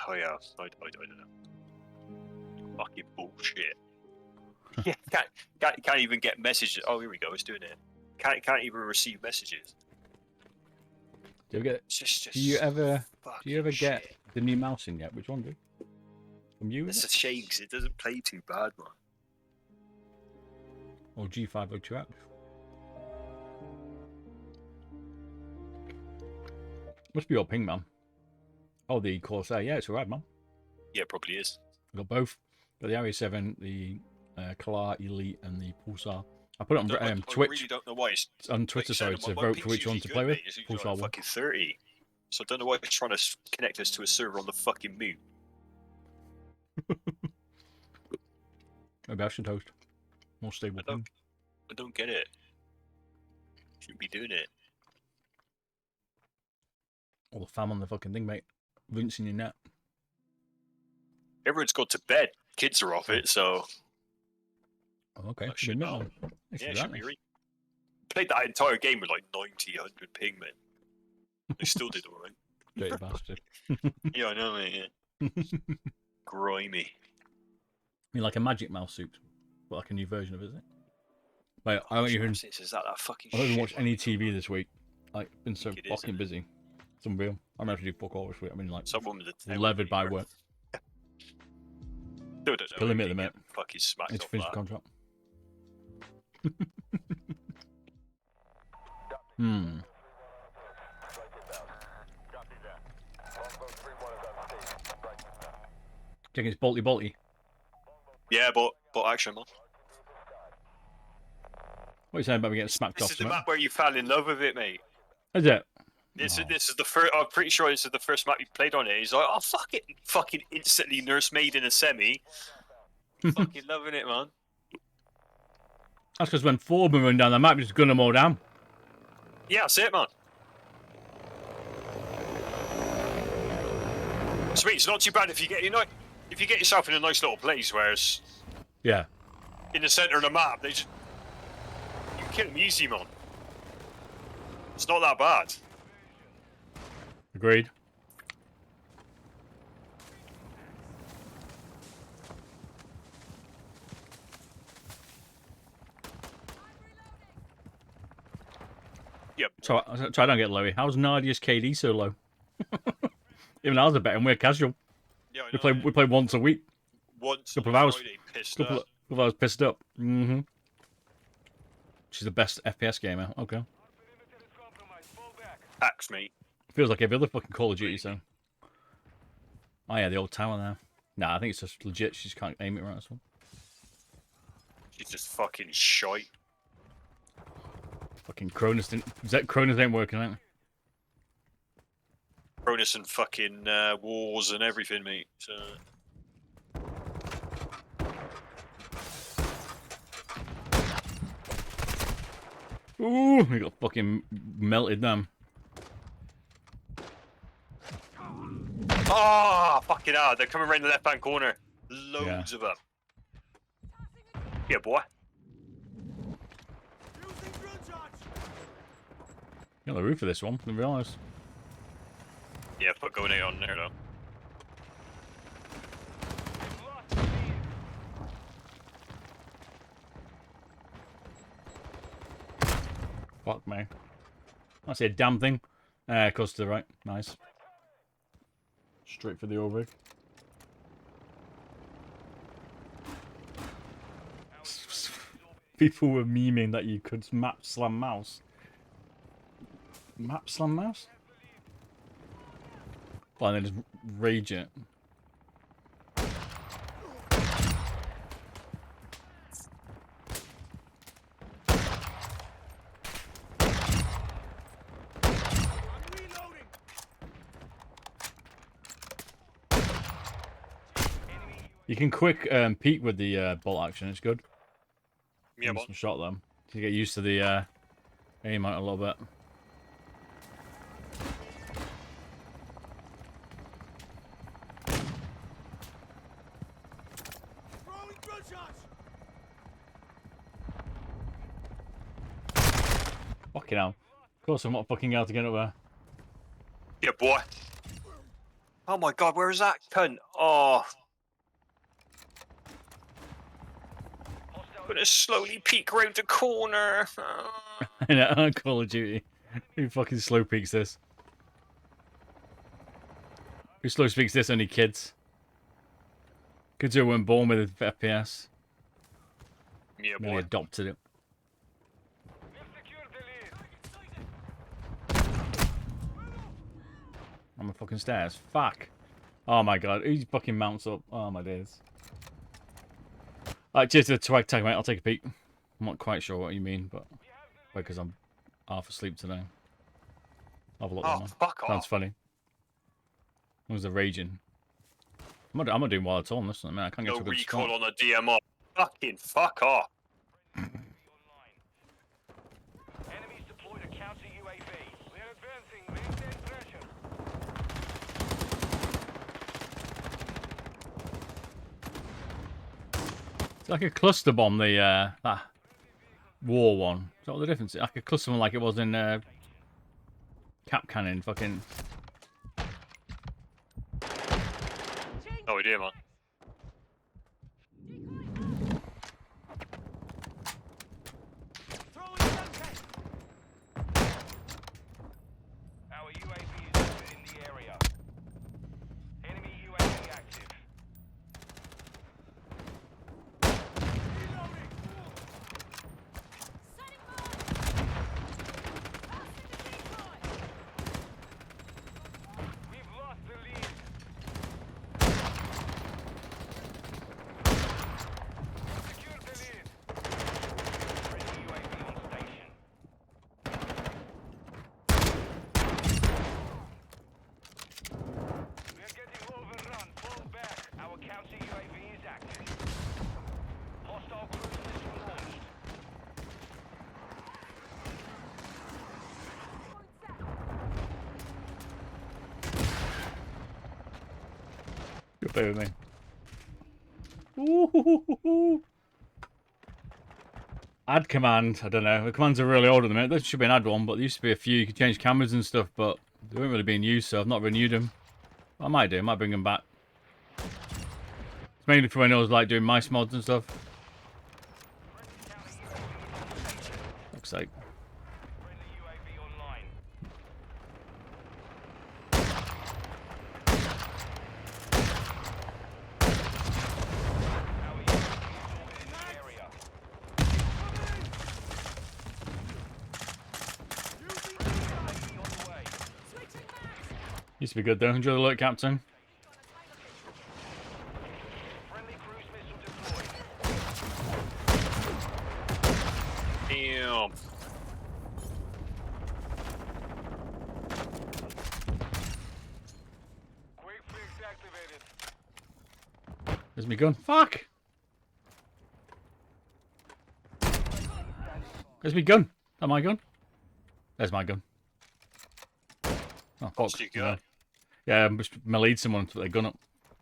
Oh yeah, I don't know. Fucking bullshit. Yeah, can't even get messages. Oh, here we go. It's doing it. Can't even receive messages. Do you get? Just Do you ever get shit. the new mouse in yet? Which one do? From you? It's a shame because it doesn't play too bad, man. Or G502X? Must be your ping, man. Oh, the Corsair. Yeah, it's alright, man. Yeah, it probably is. I've got both. Got the RA7, the Kalar Elite, and the Pulsar. I put it on Twitch. I really don't know why it's on Twitter, sorry, to vote for which one to play with. Pulsar one. Fucking 30. So I don't know why it's trying to connect us to a server on the fucking moon. Maybe I should host. More stable. I don't get it. Shouldn't be doing it. All the fam on the fucking thing, mate. Rinsing your net. Everyone's gone to bed. Kids are off it, so. Oh, okay. I should know. Yeah, should be right. Played that entire game with like 90, 100 ping, man. I still did alright. Dirty bastard. Yeah, I know, mate. Yeah. Grimy. I mean, like a magic mouse suit, but like a new version of it, isn't it? Like, I don't even. Is that fucking I haven't shit, watched any TV this week. Like, been so fucking busy. It's unreal. I'm actually fuck all this week. I mean, like, levered by work. No, killing me at the minute. Fucking smacked It's off finished that. the contract. Hmm. Think it's bolty. Yeah, but action, man. What are you saying about me getting smacked off? This is the map where you fell in love with it, mate. Is it? This is the first. I'm pretty sure this is the first map you played on it. He's like, oh fuck it, fucking instantly nursemaid in a semi. Fucking loving it, man. That's because when Foreman run down the map, just gun them all down. Yeah, that's it, man. Sweet. It's not too bad if you get yourself in a nice little place where it's in the center of the map. You kill them easy, man. It's not that bad. Agreed. Yep. So I don't get lowy. How's Nadia's KD so low? Even ours are better and we're casual. Yeah, I know, we play once a week. Once. Couple of hours. Friday, Couple of hours pissed up. Mm-hmm. She's the best FPS gamer. Okay. Axe, mate. Feels like every other fucking Call of Duty, so. Oh yeah, the old tower there. Nah, I think it's just legit. She just can't aim it right. This one. She's just fucking shite. Fucking Cronus didn't. Cronus ain't working, ain't it? Cronus and fucking wars and everything, mate. So... Ooh, we got fucking melted them. Ah, fucking hell. They're coming around the left-hand corner. Loads of them. Yeah, boy. Got the roof for this one, I didn't realise. Yeah, put going on there, though. Fuck me. I see a damn thing. Close to the right. Nice. Straight for the overig. People were memeing that you could map slam mouse. Map slam mouse? Well, then just rage it. You can quick peek with the bolt action, it's good. Yeah, some shot them. You get used to the aim out a little bit. Fucking hell. Of course I'm not fucking able to get up there. Yeah, boy. Oh my god, where is that cunt? Oh. I'm gonna slowly peek round the corner. I know, Call of Duty. Who fucking slow peeks this? Who slow speaks this? Only kids. Kids who weren't born with FPS. Yeah, Merely boy. adopted it. On the fucking stairs. Fuck. Oh my god. Who fucking mounts up? Oh my days. Cheers to the twag tag, mate. I'll take a peek. I'm not quite sure what you mean, but because I'm half asleep today. I'll have a look. Oh, fuck Sounds off. funny. What was the raging? I'm not doing well at all. Listen, man, I can't get No to a good recall start. on the DMR. Fucking fuck off. Enemies deployed a counter UAV. We're advancing. Maintain pressure. It's like a cluster bomb, the that war one. Is that what the difference is? Like a cluster bomb like it was in Cap Cannon, fucking. No idea, man. Our UAV is in the area. Enemy UAV active. We've lost the lead. Secure the lead. Friendly UAV on station. We are getting overrun. Fall back. Our counter UAV is active. Hostile cruise missile launched. You'll play with me. Ooh. Add command. I don't know. The commands are really old at the minute. There should be an add one, but there used to be a few. You could change cameras and stuff, but they weren't really being used, so I've not renewed them. I might do. I might bring them back. It's mainly for when I was like doing mice mods and stuff. Looks like. Friendly UAV online. Our UAV is orbiting the area. UAV on the way. Used to be good though. Enjoy the look, Captain. Friendly cruise missile deployed. Damn. Quick fix activated. There's me gun. Fuck! There's me gun. Is that my gun? There's my gun. Oh, fuck. What's your gun? Yeah, I'm just melee someone to put their gun up.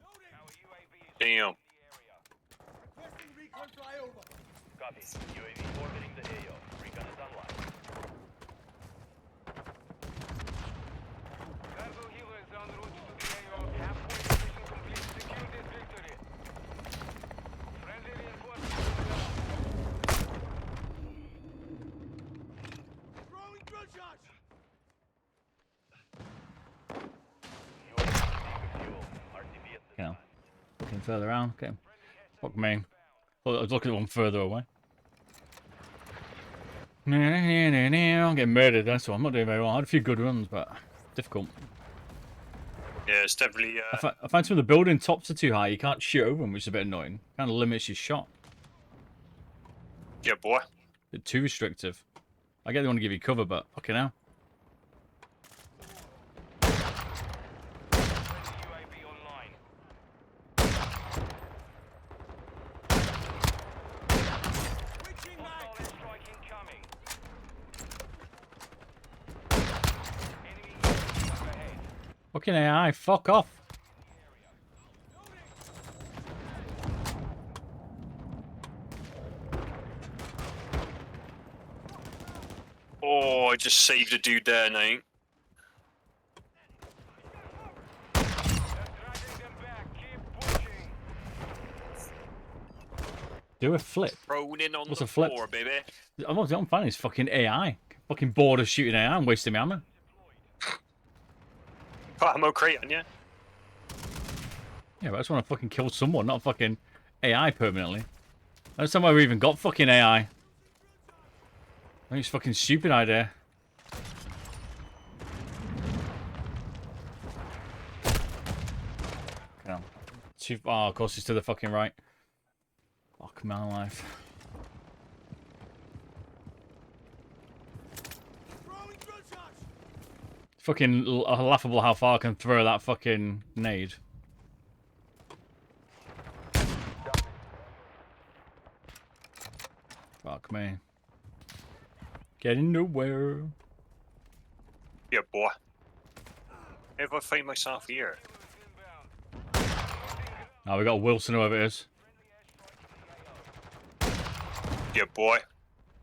Our UAV is Damn. in the area. Copy. UAV orbiting the AO. Recon is online. Cargo helo is en route to the AO. Halfway mission complete. Secure this victory. Friendly reinforcements on the way. Throwing gunshots! UAV fuel. RTB at this Yeah. time. Looking further around. Okay. Fuck me. Well, I was looking at one further away. I'm getting murdered, that's all. I'm not doing very well. I had a few good runs, but difficult. Yeah, it's definitely. I find some of the building tops are too high. You can't shoot over them, which is a bit annoying. Kind of limits your shot. Yeah, boy. Bit too restrictive. I get they want to give you cover, but fucking hell. Friendly UAV online. Hostile airstrike incoming. Enemy UAV overhead. Fucking AI, fuck off. Oh, I just saved a dude there, Nate. Do a flip. Thrown in on What's the a flip? floor, baby. I'm finding is fucking AI. Fucking bored of shooting AI and wasting my ammo. Put ammo crate on you. Yeah, but I just want to fucking kill someone, not fucking AI permanently. I don't know why we even got fucking AI. I think it's a fucking stupid idea. Okay. Oh, of course it's to the fucking right. Fuck my life. Fucking laughable how far I can throw that fucking nade. Fuck me. Getting nowhere. Yeah, boy. If I find myself here. Now we got Wilson, whoever it is. Yeah, boy.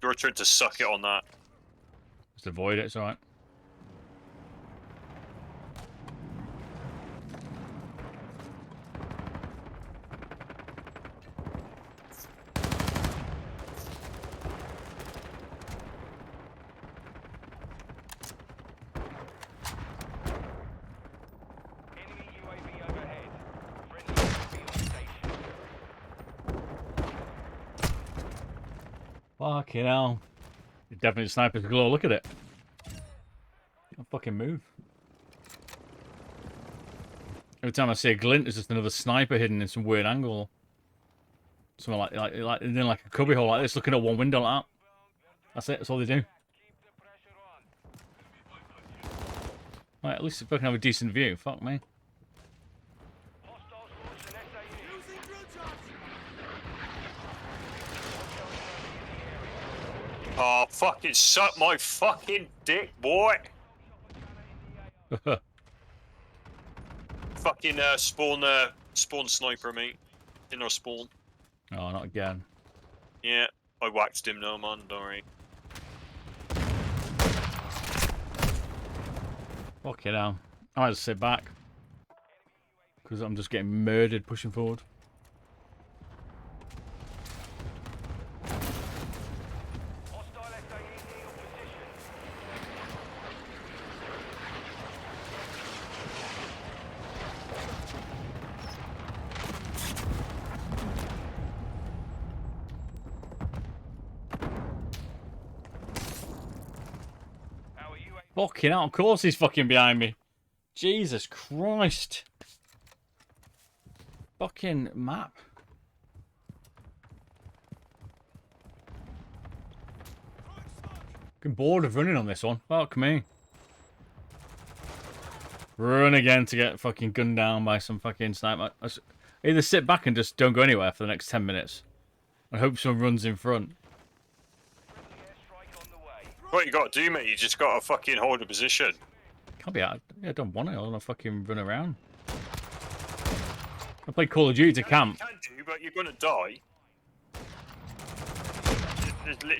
Your turn to suck it on that. Just avoid it, it's alright. Enemy UAV overhead. Friendly UAV on station. Fucking hell. Definitely sniper's glow, look at it. Don't fucking move. Every time I see a glint, there's just another sniper hidden in some weird angle. Something like in like a cubby hole like this, looking at one window like that. That's it, that's all they do. Keep the pressure on. Right, at least if I can have a decent view. Fuck me. Hostiles launched an SAE. Using drill charge. Oh, fucking suck my fucking dick, boy. Fucking spawn sniper, mate. In our spawn. Oh, not again. Yeah, I whacked him, no man, don't worry. Fucking hell. I might just sit back. Because I'm just getting murdered pushing forward. Hostile SAE near your position. Our UAV Fucking hell, of course he's fucking behind me. Jesus Christ. Fucking map. Getting bored of running on this one. Fuck me. Run again to get fucking gunned down by some fucking sniper. Either sit back and just don't go anywhere for the next 10 minutes. And hope someone runs in front. airstrike on the way. What you gotta do, mate? You just gotta fucking hold a position. Can't be out. I don't want it. I want to fucking run around. I played Call of Duty to camp. You can do, but you're gonna die. There's literally